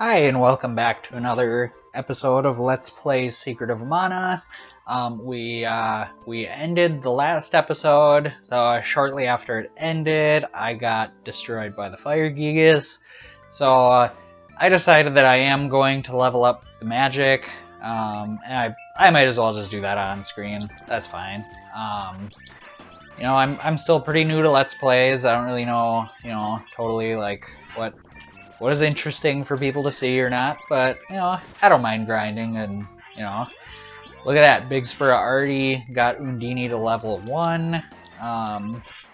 Hi, and welcome back to another episode of Let's Play Secret of Mana. We ended the last episode, so shortly after it ended, I got destroyed by the Fire Gigas. So I decided that I am going to level up the magic, and I might as well just do that on screen. That's fine. I'm still pretty new to Let's Plays. I don't really know, totally like what is interesting for people to see or not, but, I don't mind grinding, and, look at that, Big Spur already got Undini to level 1,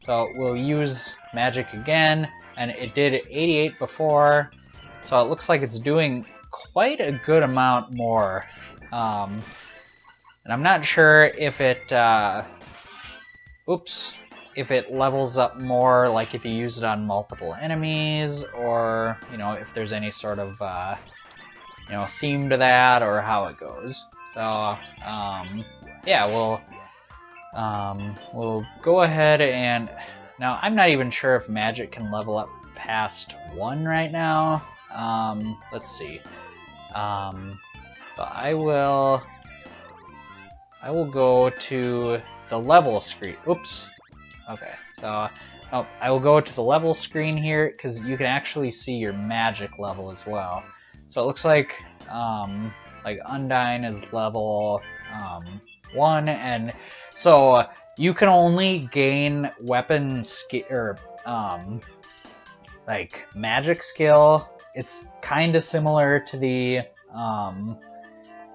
so we'll use magic again, and it did 88 before, so it looks like it's doing quite a good amount more, and I'm not sure if it, if it levels up more, like if you use it on multiple enemies, or, if there's any sort of, theme to that, or how it goes. So, yeah, we'll go ahead and... Now, I'm not even sure if magic can level up past 1 right now. Let's see. So I will go to the level screen. Oops. Okay, so I will go to the level screen here because you can actually see your magic level as well. So it looks like Undyne is level 1, and so you can only gain weapon skill or like magic skill. It's kind of similar to the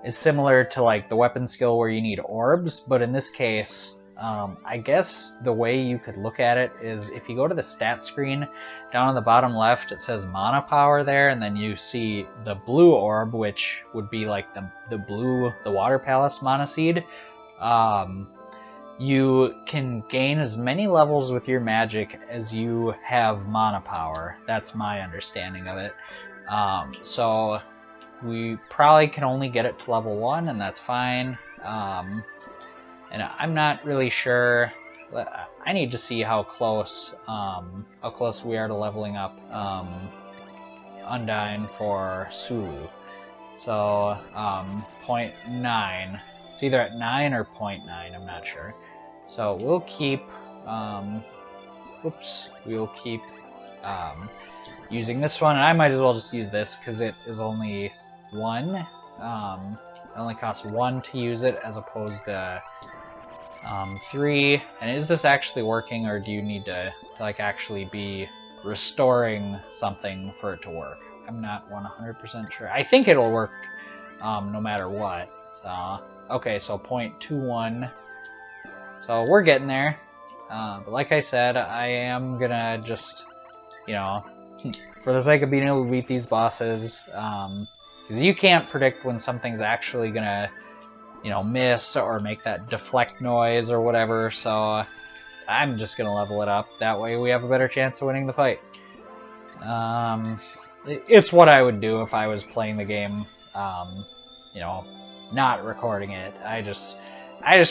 it's similar to like the weapon skill where you need orbs, but in this case, I guess the way you could look at it is if you go to the stat screen, down on the bottom left it says mana power there, and then you see the blue orb, which would be like the Water Palace mana seed. You can gain as many levels with your magic as you have mana power. That's my understanding of it. So we probably can only get it to level 1, and that's fine. And I'm not really sure. I need to see how close we are to leveling up Undyne for Sulu. So 0.9. It's either at 9 or 0.9. I'm not sure. So we'll keep. We'll keep using this one, and I might as well just use this because it is only 1. It only costs 1 to use it as opposed to 3. And is this actually working, or do you need to like actually be restoring something for it to work? I'm not 100% sure. I think it'll work no matter what. So okay, so 0.21. So we're getting there. But like I said, I am gonna just, for the sake of being able to beat these bosses, because you can't predict when something's actually gonna miss or make that deflect noise or whatever, so I'm just gonna level it up. That way we have a better chance of winning the fight. It's what I would do if I was playing the game, not recording it. I just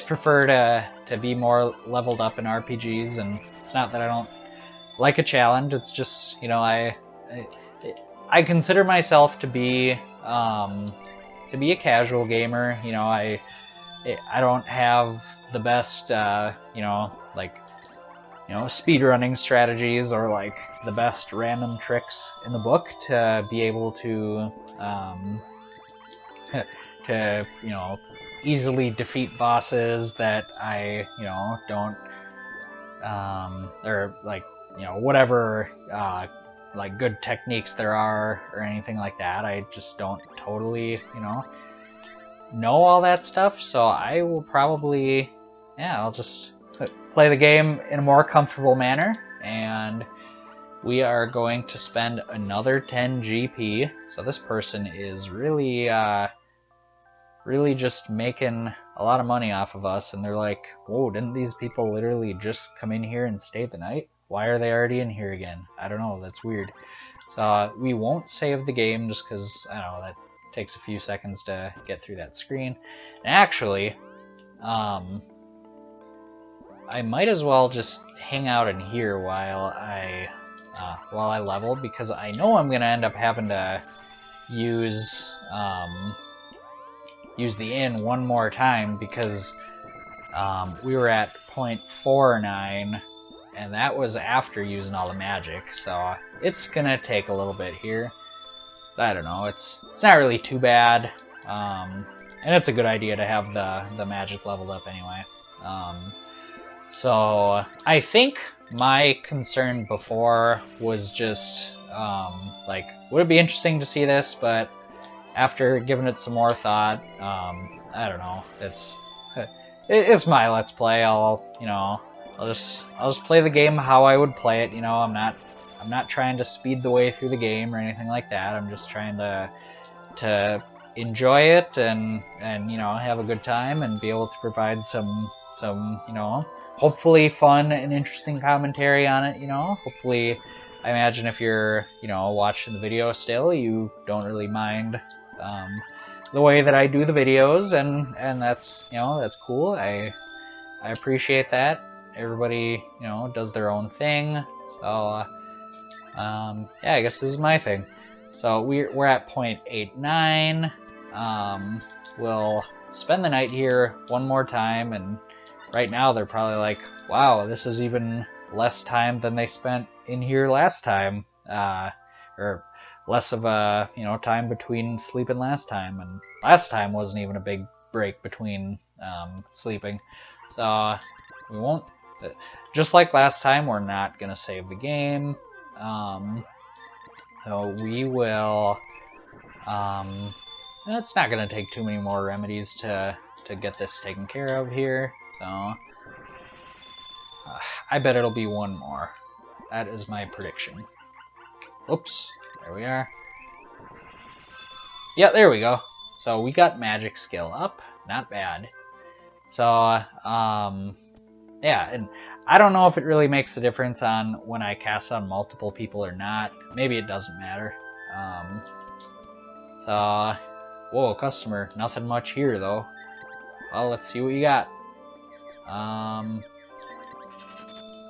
prefer to be more leveled up in RPGs, and it's not that I don't like a challenge, it's just, I consider myself to be a casual gamer. I don't have the best, speedrunning strategies or like the best random tricks in the book to be able to, easily defeat bosses that I, don't, or like, whatever, like good techniques there are or anything like that. I just don't totally, know all that stuff, so I will probably, I'll just play the game in a more comfortable manner, and we are going to spend another 10 GP. So this person is really, really just making a lot of money off of us, and they're like, whoa, didn't these people literally just come in here and stay the night? Why are they already in here again? I don't know, that's weird. So we won't save the game just because, I don't know, that takes a few seconds to get through that screen. And actually, I might as well just hang out in here while I level, because I know I'm gonna end up having to use use the inn one more time because we were at 0.49, and that was after using all the magic, so it's gonna take a little bit here. I don't know, it's not really too bad, and it's a good idea to have the magic leveled up anyway. So I think my concern before was just like, would it be interesting to see this? But after giving it some more thought, I don't know. It's my Let's Play. I'll just play the game how I would play it. I'm not trying to speed the way through the game or anything like that. I'm just trying to enjoy it and have a good time and be able to provide some hopefully fun and interesting commentary on it. Hopefully, I imagine if you're watching the video still, you don't really mind the way that I do the videos, and that's that's cool. I appreciate that. Everybody does their own thing, so yeah, I guess this is my thing. So we're at 0.89. We'll spend the night here one more time, and right now they're probably like, wow, this is even less time than they spent in here last time, or less of a time between sleeping last time, and last time wasn't even a big break between sleeping. So we won't, just like last time, we're not gonna save the game. So we will. It's not gonna take too many more remedies to get this taken care of here. So I bet it'll be one more. That is my prediction. Oops, there we are. Yeah, there we go. So we got magic skill up, not bad. So yeah, and I don't know if it really makes a difference on when I cast on multiple people or not. Maybe it doesn't matter. So, whoa, customer, nothing much here though. Well, let's see what you got.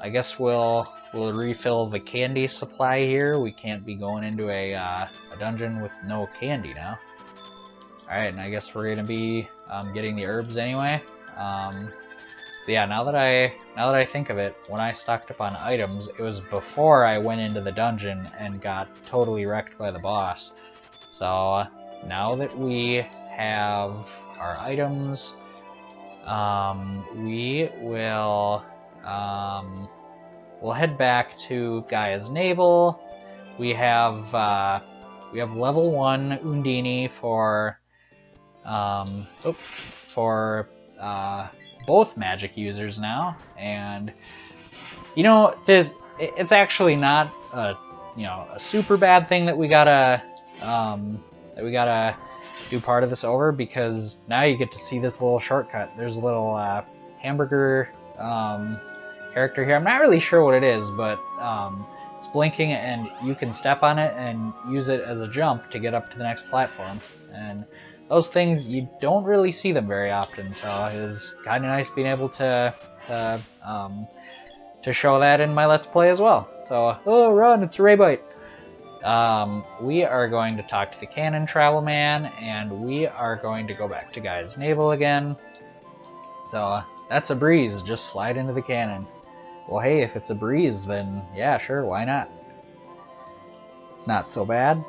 I guess we'll refill the candy supply here. We can't be going into a dungeon with no candy now. Alright, and I guess we're gonna be getting the herbs anyway. So yeah, now that I think of it, when I stocked up on items, it was before I went into the dungeon and got totally wrecked by the boss. So now that we have our items, we will we'll head back to Gaia's Navel. We have level 1 Undine for both magic users now, and it's actually not a super bad thing that we gotta do part of this over, because now you get to see this little shortcut. There's a little hamburger character here. I'm not really sure what it is, but it's blinking, and you can step on it and use it as a jump to get up to the next platform. And those things, you don't really see them very often, so it was kind of nice being able to show that in my Let's Play as well. So, oh, run, it's a Raybite! We are going to talk to the Cannon Travel Man, and we are going to go back to Gaia's Navel again. So, that's a breeze, just slide into the cannon. Well, hey, if it's a breeze, then yeah, sure, why not? It's not so bad.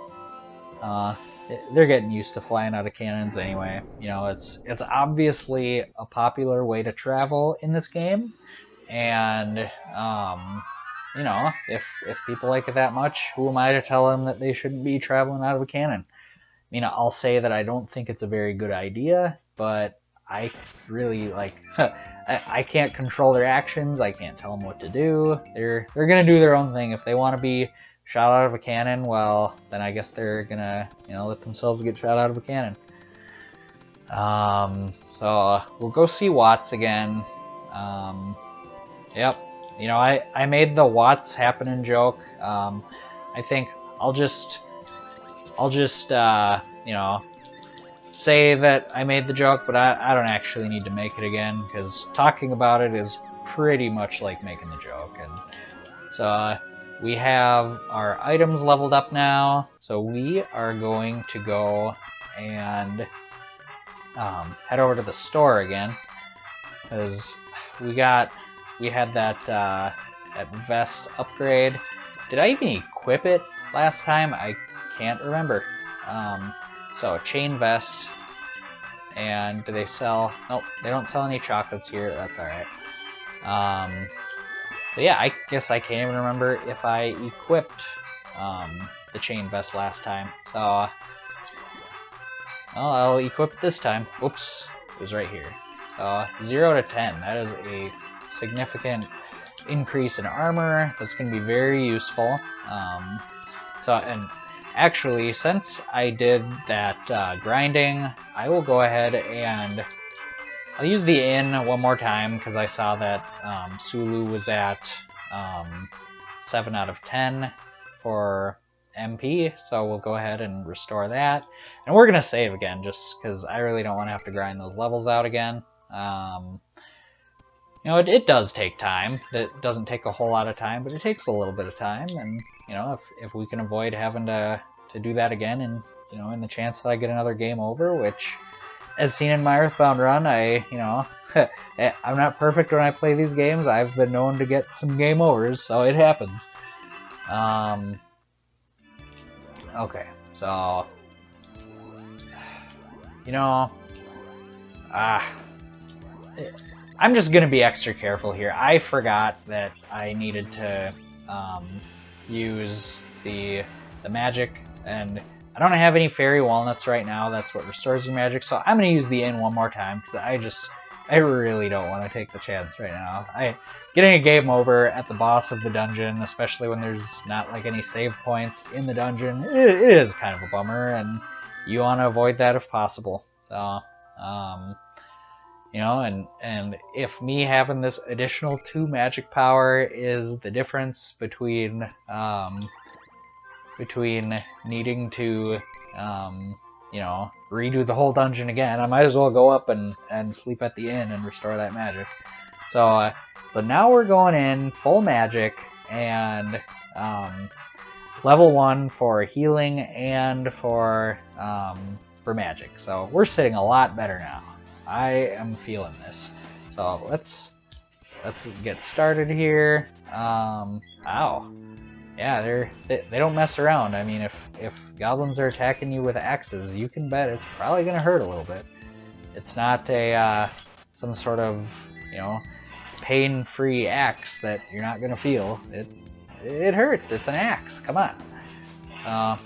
They're getting used to flying out of cannons anyway. It's obviously a popular way to travel in this game, and if people like it that much, who am I to tell them that they shouldn't be traveling out of a cannon? I'll say that I don't think it's a very good idea, but I really I can't control their actions. I can't tell them what to do. They're gonna do their own thing. If they want to be shot out of a cannon, well, then I guess they're gonna let themselves get shot out of a cannon. So we'll go see Watts again. Yep. I made the Watts happening joke. I think I'll just say that I made the joke, but I don't actually need to make it again, because talking about it is pretty much like making the joke. And so we have our items leveled up now, so we are going to go and head over to the store again, because we had that that vest upgrade. Did I even equip it last time? I can't remember. So chain vest, and do they sell? Nope, they don't sell any chocolates here. That's all right. But yeah, I guess I can't even remember if I equipped the chain vest last time. So well, I'll equip it this time. Oops, it was right here. So 0 to 10. That is a significant increase in armor. That's going to be very useful. And actually, since I did that grinding, I will go ahead and I'll use the inn one more time because I saw that Sulu was at 7 out of 10 for MP, so we'll go ahead and restore that. And we're going to save again just because I really don't want to have to grind those levels out again. You know, it does take time. It doesn't take a whole lot of time, but it takes a little bit of time. And, you know, if we can avoid having to do that again, and, you know, in the chance that I get another game over, which, as seen in my Earthbound run, you know, I'm not perfect when I play these games. I've been known to get some game overs, so it happens. Okay, so, you know, I'm just gonna be extra careful here. I forgot that I needed to use the magic, and I don't have any fairy walnuts right now. That's what restores your magic, so I'm gonna use the inn one more time because I really don't want to take the chance right now. Getting a game over at the boss of the dungeon, especially when there's not like any save points in the dungeon, it is kind of a bummer, and you want to avoid that if possible. So, you know, and if me having this additional 2 magic power is the difference between needing to you know, redo the whole dungeon again, I might as well go up and sleep at the inn and restore that magic. So but now we're going in full magic and level 1 for healing and for magic. So we're sitting a lot better now. I am feeling this. So let's get started here. Ow. Yeah, they don't mess around. I mean, if goblins are attacking you with axes, you can bet it's probably gonna hurt a little bit. It's not a some sort of, you know, pain-free axe that you're not gonna feel. It hurts. It's an axe. Come on. All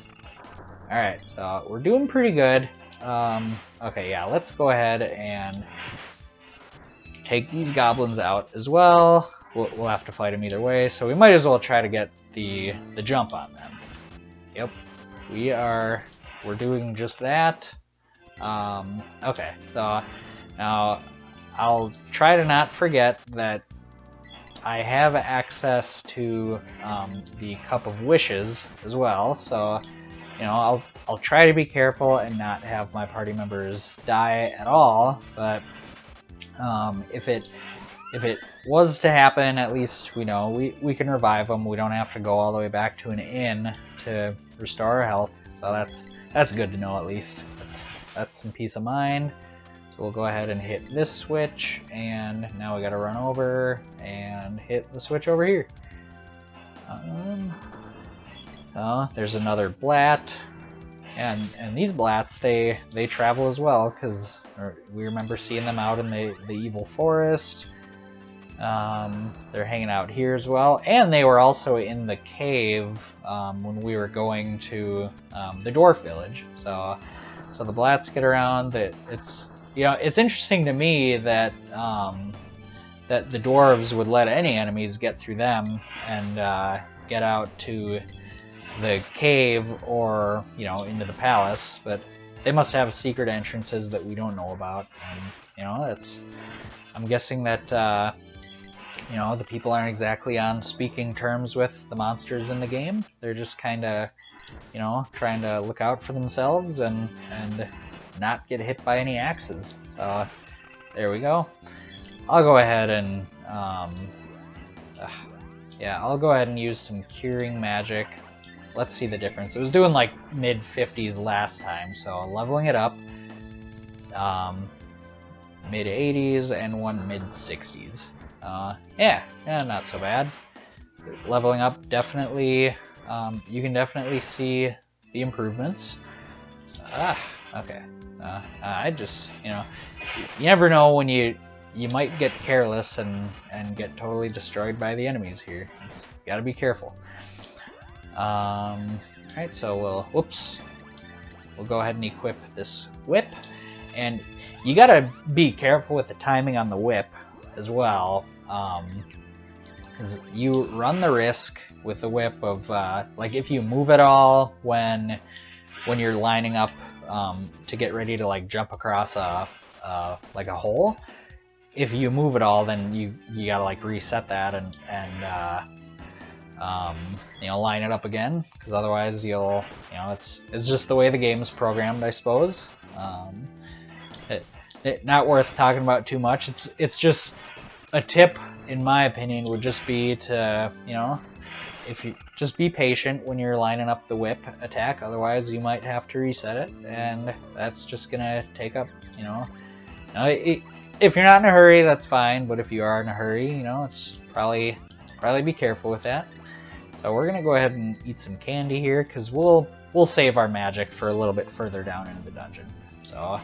right, so we're doing pretty good. Okay, yeah, let's go ahead and take these goblins out as well. We'll have to fight them either way, so we might as well try to get the jump on them. Yep, we're doing just that. Okay, so now I'll try to not forget that I have access to the Cup of Wishes as well, so, you know, I'll try to be careful and not have my party members die at all, but if it was to happen, at least we know we can revive them. We don't have to go all the way back to an inn to restore our health, so that's good to know at least. That's some peace of mind. So we'll go ahead and hit this switch, and now we gotta run over and hit the switch over here. There's another Blat, and these Blats, they travel as well, because we remember seeing them out in the evil forest. They're hanging out here as well, and they were also in the cave when we were going to the dwarf village. So the Blats get around. It's, you know, it's interesting to me that that the dwarves would let any enemies get through them and get out to the cave or, you know, into the palace, but they must have secret entrances that we don't know about. And, you know, I'm guessing that you know, the people aren't exactly on speaking terms with the monsters in the game. They're just kind of, you know, trying to look out for themselves and not get hit by any axes. So there we go. I'll go ahead and yeah, I'll go ahead and use some curing magic. Let's see the difference. It was doing like mid 50s last time, so leveling it up. Mid 80s and one mid 60s. Yeah, not so bad. Leveling up definitely, you can definitely see the improvements. Okay. I just, you never know when you might get careless and get totally destroyed by the enemies here. You gotta be careful. Alright, so we'll go ahead and equip this whip, and you gotta be careful with the timing on the whip as well, because you run the risk with the whip of like if you move at all when you're lining up to get ready to like jump across like a hole. If you move at all, then you gotta like reset that and line it up again, because otherwise you'll it's just the way the game's programmed, I suppose. Not worth talking about too much. It's just a tip, in my opinion, would just be to if you just be patient when you're lining up the whip attack, otherwise you might have to reset it, and that's just gonna take up if you're not in a hurry, that's fine, but if you are in a hurry, it's probably be careful with that. So we're gonna go ahead and eat some candy here, because we'll save our magic for a little bit further down into the dungeon. So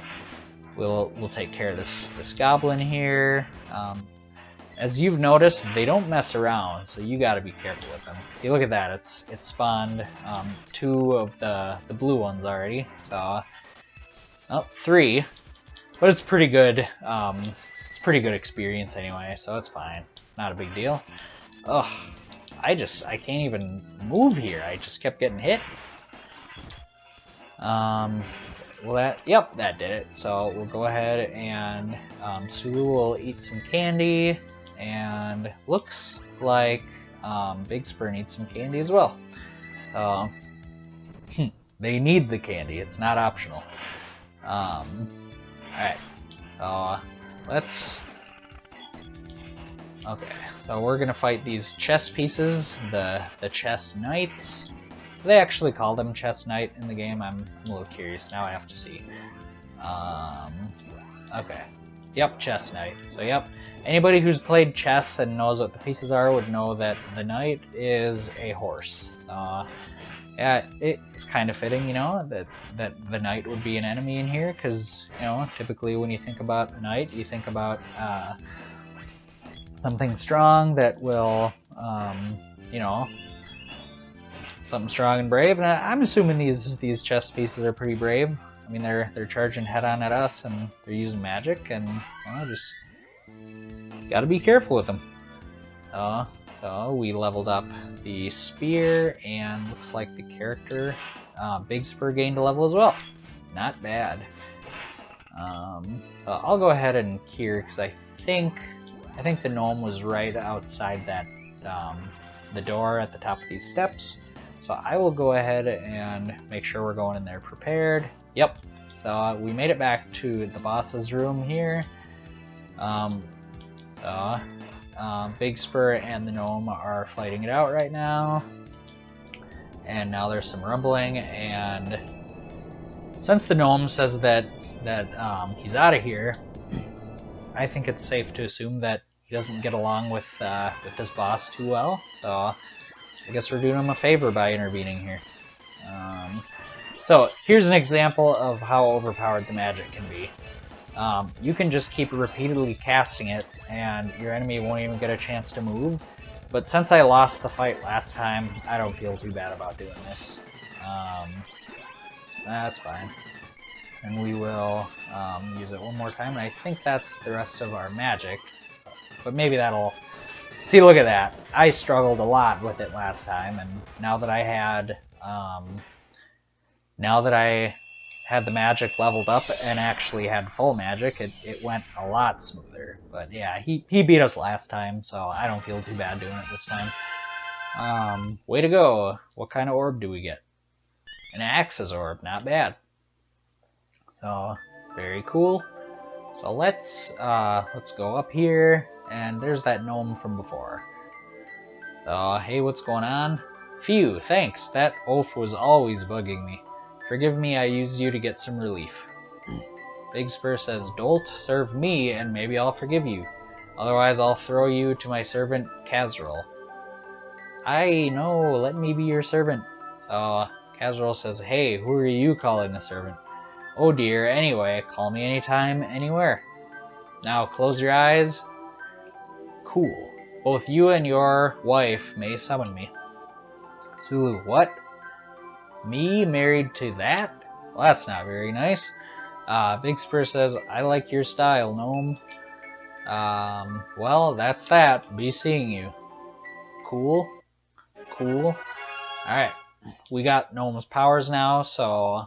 we'll take care of this goblin here. As you've noticed, they don't mess around, so you got to be careful with them. See, look at that. It's spawned 2 of the blue ones already. So, 3, but it's pretty good. It's pretty good experience anyway, so it's fine. Not a big deal. Ugh, I can't even move here. I just kept getting hit. Well, that did it. So we'll go ahead and Sulu will eat some candy. And looks like Big Spur needs some candy as well. They need the candy. It's not optional. Alright. Let's... Okay. So we're gonna fight these chess pieces, the chess knights. Do they actually call them chess knight in the game? I'm a little curious. Now I have to see. Okay. Yep, chess knight. So yep. Anybody who's played chess and knows what the pieces are would know that the knight is a horse. Yeah, it's kind of fitting, that the knight would be an enemy in here, because, typically when you think about a knight, you think about something strong that will, something strong and brave. And I'm assuming these chess pieces are pretty brave. I mean, they're charging head-on at us, and they're using magic, and just gotta be careful with them. So we leveled up the spear, and looks like the character Big Spur gained a level as well. Not bad. I'll go ahead and cure, because I think the gnome was right outside that the door at the top of these steps. So I will go ahead and make sure we're going in there prepared. Yep. So we made it back to the boss's room here. Big Spur and the gnome are fighting it out right now. And now there's some rumbling, and since the gnome says that he's out of here, I think it's safe to assume that he doesn't get along with this boss too well. So I guess we're doing him a favor by intervening here. So here's an example of how overpowered the magic can be. You can just keep repeatedly casting it, and your enemy won't even get a chance to move. But since I lost the fight last time, I don't feel too bad about doing this. That's fine. And we will use it one more time, and I think that's the rest of our magic. But maybe that'll... See, look at that. I struggled a lot with it last time, and now that I had... the magic leveled up and actually had full magic, it went a lot smoother. But yeah, he beat us last time, so I don't feel too bad doing it this time. Way to go. What kind of orb do we get? An Axe's orb, not bad. So, very cool. So let's go up here, and there's that gnome from before. Hey, what's going on? Phew, thanks. That oaf was always bugging me. Forgive me, I used you to get some relief. Big Spur says, Dolt, serve me, and maybe I'll forgive you. Otherwise, I'll throw you to my servant, Kazril. I know, let me be your servant. Kazril says, hey, who are you calling a servant? Oh dear, anyway, call me anytime, anywhere. Now close your eyes. Cool. Both you and your wife may summon me. Sulu, what? Me married to that? Well, that's not very nice. Big Spur says, I like your style, gnome. Well, that's that. Be seeing you. Cool. Cool. Alright. We got gnome's powers now, so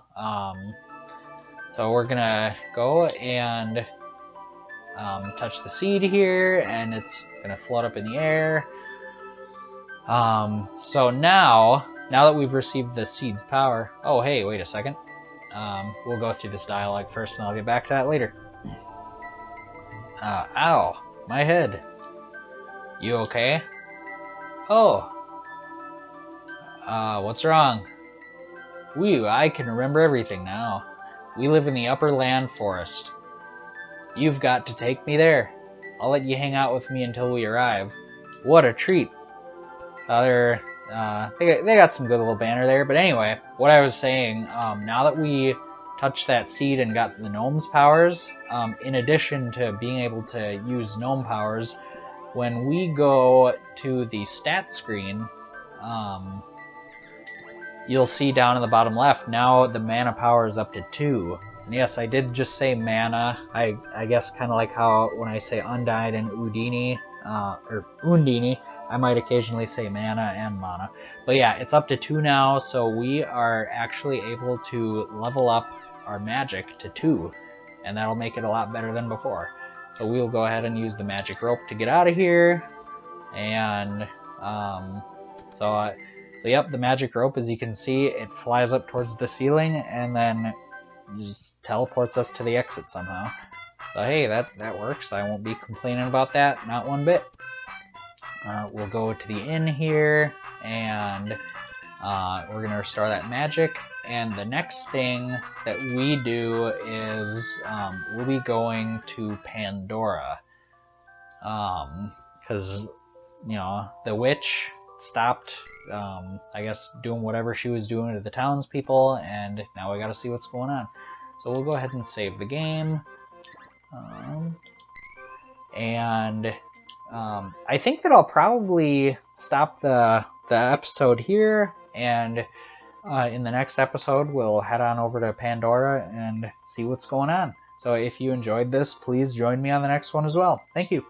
we're gonna go and touch the seed here, and it's gonna float up in the air. So now that we've received the seed's power, oh hey, wait a second. We'll go through this dialogue first, and I'll get back to that later. Ow, my head. You okay? Oh. What's wrong? Whew, I can remember everything now. We live in the Upper Land Forest. You've got to take me there. I'll let you hang out with me until we arrive. What a treat. They got some good little banner there, but anyway, what I was saying, now that we touched that seed and got the gnome's powers, in addition to being able to use gnome powers, when we go to the stat screen, you'll see down in the bottom left, now the mana power is up to 2. And yes, I did just say mana. I guess kind of like how when I say Undyne and Udini, or Undini, I might occasionally say mana and mana. But yeah, it's up to 2 now, so we are actually able to level up our magic to 2. And that'll make it a lot better than before. So we'll go ahead and use the magic rope to get out of here. And, so yep, the magic rope, as you can see, it flies up towards the ceiling and then just teleports us to the exit somehow. So hey, that works. I won't be complaining about that, not one bit. We'll go to the inn here, and we're going to restore that magic. And the next thing that we do is we'll be going to Pandora. Because, you know, the witch stopped, I guess, doing whatever she was doing to the townspeople, and now we gotta see what's going on. So we'll go ahead and save the game. I think that I'll probably stop the episode here, and in the next episode we'll head on over to Pandora and see what's going on. So if you enjoyed this, please join me on the next one as well. Thank you.